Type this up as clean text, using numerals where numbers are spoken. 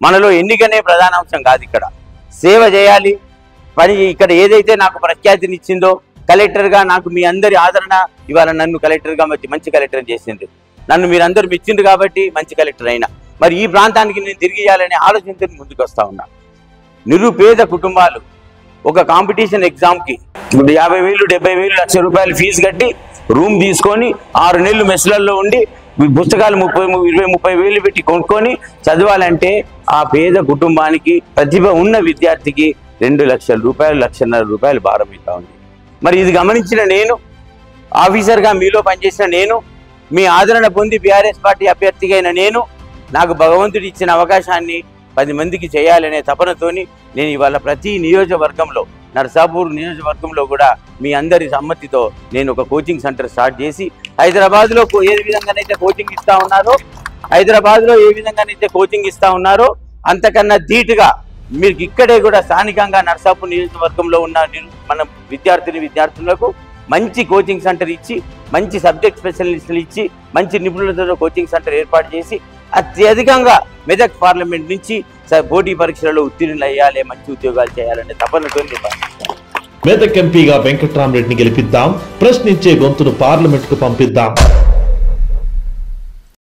మనలో ఎన్నికనే ప్రధాన అంశం కాదు, ఇక్కడ సేవ చేయాలి పని. ఇక్కడ ఏదైతే నాకు ప్రఖ్యాతినిచ్చిందో కలెక్టర్గా నాకు మీ అందరి ఆదరణ, ఇవాళ నన్ను కలెక్టర్గా మంచి కలెక్టర్ చేసిండ్రు, నన్ను మీరందరూ మెచ్చిండ్రు కాబట్టి మంచి కలెక్టర్ అయినా. మరి ఈ ప్రాంతానికి నేను తిరిగి ఇవ్వాలనే ఆలోచనతో ముందుకు వస్తూ ఉన్నా. నిరుపేద కుటుంబాలు ఒక కాంపిటీషన్ ఎగ్జామ్కి 50,000, 70,000, లక్ష రూపాయలు ఫీజు కట్టి రూమ్ తీసుకొని 6 నెలలు మెస్లలో ఉండి పుస్తకాలు 20-30 పెట్టి కొనుక్కొని చదవాలంటే ఆ పేద కుటుంబానికి ప్రతిభ ఉన్న విద్యార్థికి 2 లక్షల రూపాయలు, 1,50,000 రూపాయలు భారమవుతా ఉంది. మరి ఇది గమనించిన నేను, ఆఫీసర్గా మీలో పనిచేసిన నేను, మీ ఆదరణ పొంది బీఆర్ఎస్ పార్టీ అభ్యర్థిగా అయిన నేను, నాకు భగవంతుడు ఇచ్చిన అవకాశాన్ని 10 మందికి చేయాలనే తపనతోని నేను ఇవాళ ప్రతి నియోజకవర్గంలో, నర్సాపూర్ నియోజకవర్గంలో కూడా మీ అందరి సమ్మతితో నేను ఒక కోచింగ్ సెంటర్ స్టార్ట్ చేసి హైదరాబాద్లో ఏ విధంగానైతే కోచింగ్ ఇస్తా ఉన్నారో అంతకన్నా ధీటుగా మీరు ఇక్కడే కూడా స్థానికంగా నర్సాపూర్ నియోజకవర్గంలో ఉన్న మన విద్యార్థులకు మంచి కోచింగ్ సెంటర్ ఇచ్చి, మంచి సబ్జెక్ట్ స్పెషలిస్టులు ఇచ్చి, మంచి నిపుణులతో కోచింగ్ సెంటర్ ఏర్పాటు చేసి అత్యధికంగా మెదక్ పార్లమెంట్ నుంచి పోటీ పరీక్షలలో ఉత్తీర్ణులు అయ్యాలి, మంచి ఉద్యోగాలు చేయాలనే తపనతో మెదక్ ఎంపీగా వెంకట్రామరెడ్డిని గెలిపిద్దాం, ప్రశ్నించే గొంతును పార్లమెంట్ కు పంపిద్దాం.